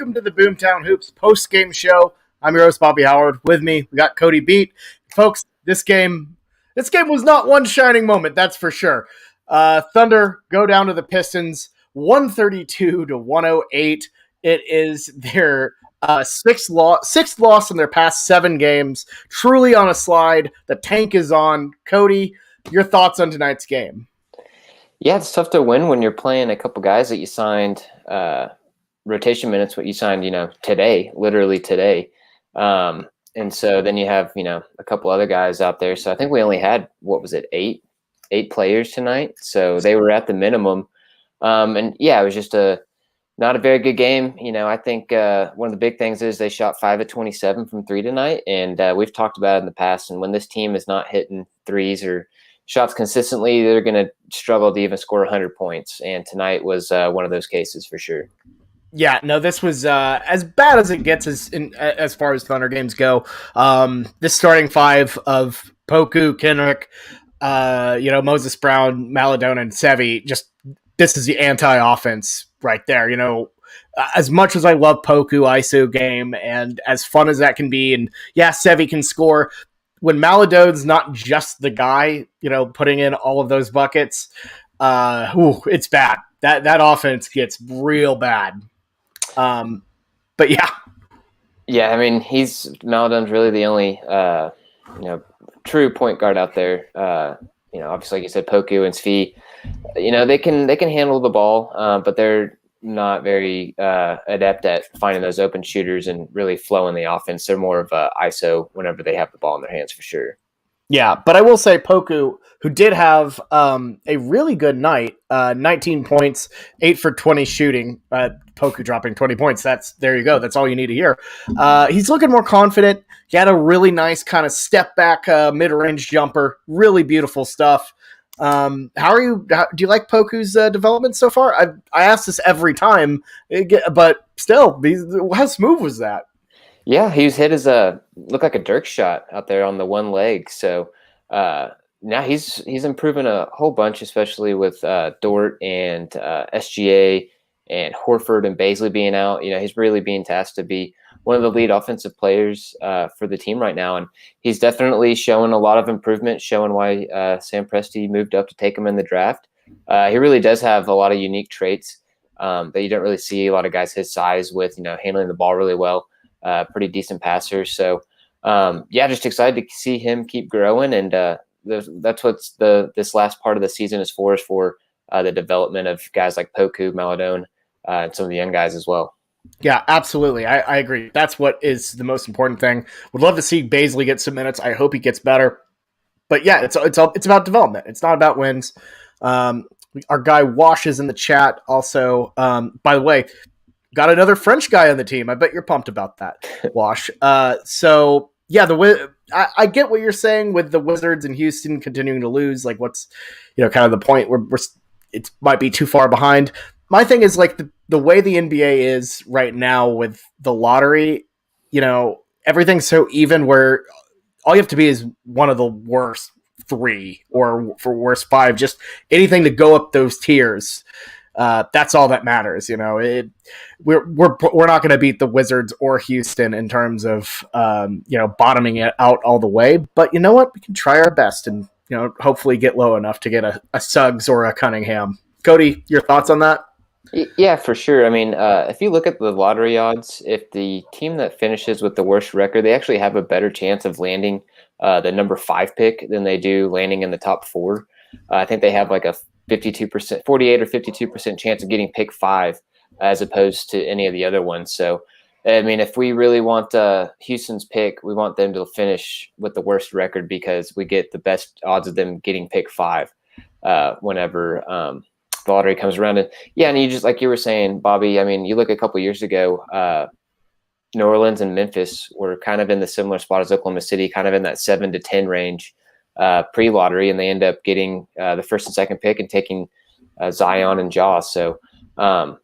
welcome to the Boomtown Hoops post-game show. I'm your host, Bobby Howard. With me, we got Cody Beat. Folks, this game was not one shining moment, that's for sure. Thunder go down to the Pistons, 132-108. It is their sixth loss in their past 7 games. Truly on a slide. The tank is on. Cody, your thoughts on tonight's game? Yeah, it's tough to win when you're playing a couple guys that you signed rotation minutes, what you signed, today, literally today. And so then you have, a couple other guys out there. So I think we only had, eight players tonight. So they were at the minimum. And yeah, it was just not a very good game. I think one of the big things is they shot 5 of 27 from 3 tonight. And we've talked about it in the past. And when this team is not hitting threes or shots consistently, they're going to struggle to even score 100 points. And tonight was one of those cases for sure. Yeah, no, this was as bad as it gets as far as Thunder games go. This starting 5 of Poku, Kendrick, Moses Brown, Maladona, and Sevi, this is the anti-offense right there. As much as I love Poku ISO game and as fun as that can be, and yeah, Sevi can score, when Maladone's not just the guy, putting in all of those buckets, it's bad. That offense gets real bad. But yeah. Yeah, I mean, Maladone's really the only, true point guard out there. Obviously, like you said, Poku and Svi, they can handle the ball, but they're not very adept at finding those open shooters and really flowing the offense. They're more of a ISO whenever they have the ball in their hands for sure. Yeah, but I will say Poku, who did have a really good night, 19 points, 8 for 20 shooting. Poku dropping 20 points. There you go. That's all you need to hear. He's looking more confident. He had a really nice kind of step back mid-range jumper. Really beautiful stuff. Do you like Poku's development so far? I ask this every time, but still, how smooth was that? Yeah, he was hit as looked like a Dirk shot out there on the one leg. So now he's improving a whole bunch, especially with Dort and SGA and Horford and Baisley being out. He's really being tasked to be one of the lead offensive players for the team right now. And he's definitely showing a lot of improvement, showing why Sam Presti moved up to take him in the draft. He really does have a lot of unique traits that you don't really see a lot of guys his size with, handling the ball really well, pretty decent passer. So, just excited to see him keep growing. And that's what this last part of the season is for the development of guys like Poku, Maladone, and some of the young guys as well. Yeah, absolutely. I agree. That's what is the most important thing. Would love to see Baisley get some minutes. I hope he gets better. But yeah, it's about development. It's not about wins. Our guy Wash is in the chat also. By the way, got another French guy on the team. I bet you're pumped about that, Wash. So yeah, I get what you're saying with the Wizards and Houston continuing to lose. Like, what's kind of the point where it might be too far behind. My thing is like the way the NBA is right now with the lottery, everything's so even where all you have to be is one of the worst 3 or for worst 5, just anything to go up those tiers. That's all that matters. We're not going to beat the Wizards or Houston in terms of, bottoming it out all the way. But you know what? We can try our best and, hopefully get low enough to get a Suggs or a Cunningham. Cody, your thoughts on that? Yeah, for sure. I mean, if you look at the lottery odds, if the team that finishes with the worst record, they actually have a better chance of landing the number 5 pick than they do landing in the top 4. I think they have like a 52%, 48 or 52% chance of getting pick 5 as opposed to any of the other ones. So, I mean, if we really want Houston's pick, we want them to finish with the worst record because we get the best odds of them getting pick 5 whenever the lottery comes around. And yeah, and you just, like you were saying, Bobby, I mean, you look a couple years ago, New Orleans and Memphis were kind of in the similar spot as Oklahoma City, kind of in that 7 to 10 range pre-lottery, and they end up getting the first and second pick and taking Zion and Ja. So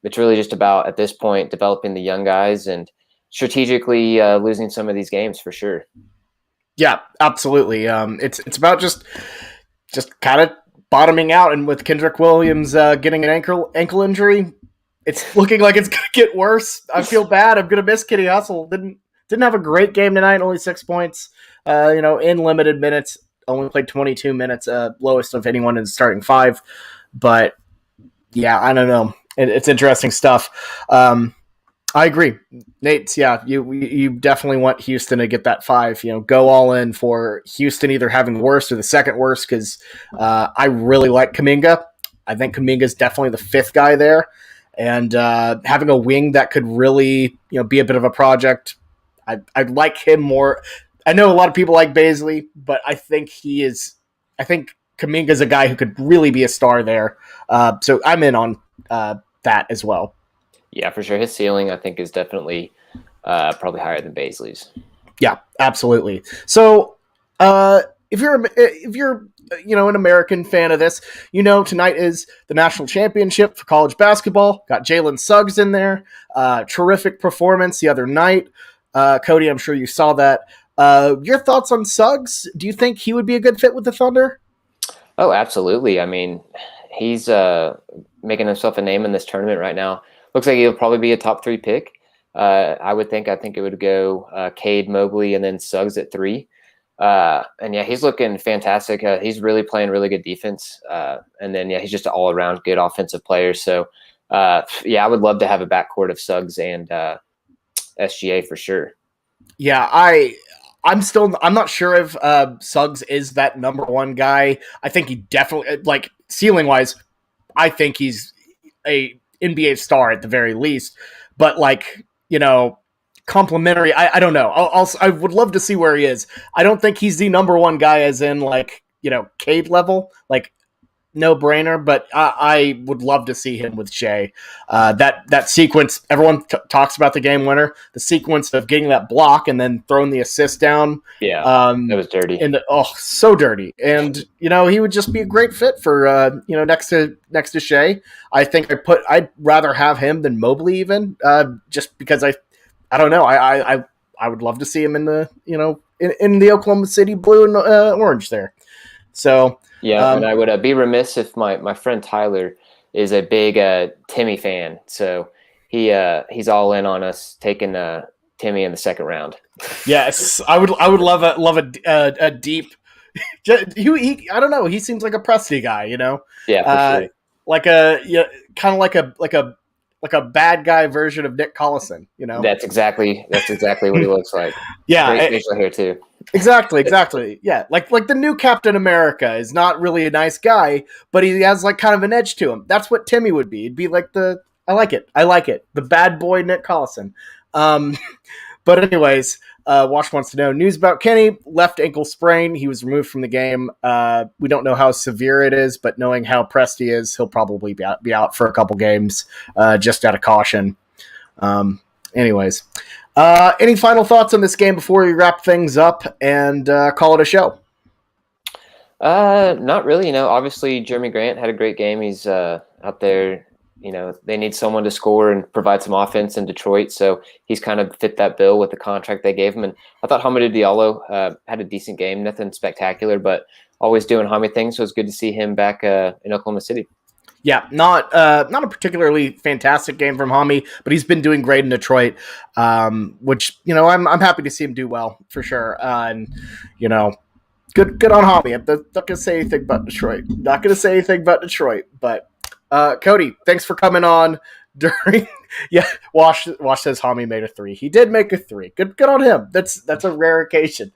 it's really just about, at this point, developing the young guys and strategically losing some of these games for sure. Yeah, absolutely. It's about just kind of bottoming out, and with Kendrick Williams getting an ankle injury, it's looking like it's going to get worse. I feel bad. I'm going to miss Kitty Hustle. Didn't have a great game tonight. Only 6 points. In limited minutes. Only played 22 minutes. Lowest of anyone in the starting 5. But yeah, I don't know. It's interesting stuff. I agree, Nate. Yeah, you definitely want Houston to get that 5. Go all in for Houston either having worst or the second worst because I really like Kuminga. I think Kuminga is definitely the 5th guy there, and having a wing that could really be a bit of a project. I'd like him more. I know a lot of people like Bazley, but I think he is. I think Kuminga is a guy who could really be a star there. So I'm in on that as well. Yeah, for sure. His ceiling, I think, is definitely probably higher than Bazley's. Yeah, absolutely. So, if you're an American fan of this, tonight is the national championship for college basketball. Got Jalen Suggs in there. Terrific performance the other night. Cody, I'm sure you saw that. Your thoughts on Suggs? Do you think he would be a good fit with the Thunder? Oh, absolutely. I mean, he's making himself a name in this tournament right now. Looks like he'll probably be a top 3 pick. I think it would go Cade, Mobley, and then Suggs at 3. And yeah, he's looking fantastic. He's really playing really good defense. And then yeah, he's just an all around good offensive player. So I would love to have a backcourt of Suggs and SGA for sure. Yeah, I'm not sure if Suggs is that number 1 guy. I think he definitely, like, ceiling wise, I think he's a NBA star at the very least. But complimentary, I don't know. I would love to see where he is. I don't think he's the number 1 guy, as in Cade level, no brainer. But I would love to see him with Shea. That sequence, everyone talks about the game winner. The sequence of getting that block and then throwing the assist down. Yeah, that was dirty. So dirty. And he would just be a great fit for next to Shea. I think I'd rather have him than Mobley even, just because I don't know. I would love to see him in the in the Oklahoma City blue and orange there. So. Yeah, and I would be remiss if my friend Tyler is a big Timmy fan, so he's all in on us taking Timmy in the second round. Yes, I would love a deep. I don't know. He seems like a Presti guy, Yeah, for sure. Kind of like a bad guy version of Nick Collison. That's exactly what he looks like. Yeah, great facial hair too. Exactly. Yeah, like the new Captain America is not really a nice guy, but he has kind of an edge to him. That's what Timmy would be. He'd be like I like it. The bad boy Nick Collison. But anyways, Wash wants to know news about Kenny. Left ankle sprain. He was removed from the game. We don't know how severe it is, but knowing how pressed he is, he'll probably be out for a couple games, just out of caution. Anyways. Any final thoughts on this game before we wrap things up and call it a show? Not really. Obviously Jeremy Grant had a great game. He's out there. They need someone to score and provide some offense in Detroit, so he's kind of fit that bill with the contract they gave him. And I thought Hamidou Diallo had a decent game, nothing spectacular, but always doing Hami things. So it was good to see him back in Oklahoma City. Yeah, not a particularly fantastic game from Hami, but he's been doing great in Detroit, which I'm happy to see him do well for sure. And good on Hami. I'm not gonna say anything about Detroit. But Cody, thanks for coming on during. Yeah, Wash says Hami made a 3. He did make a 3. Good on him. That's a rare occasion.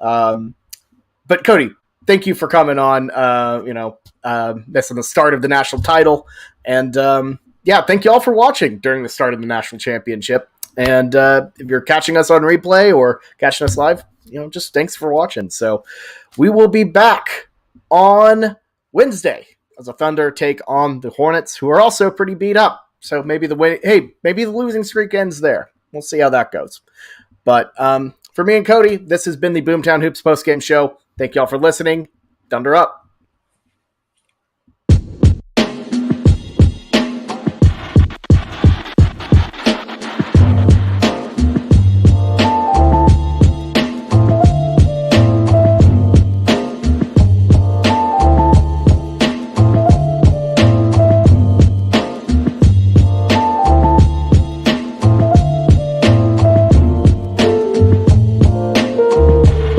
But Cody, thank you for coming on. That's on the start of the national title, and thank you all for watching during the start of the national championship. And if you're catching us on replay or catching us live, just thanks for watching. So we will be back on Wednesday as the Thunder take on the Hornets, who are also pretty beat up. So maybe the losing streak ends there. We'll see how that goes. But for me and Cody, this has been the Boomtown Hoops postgame show. Thank you all for listening. Thunder up.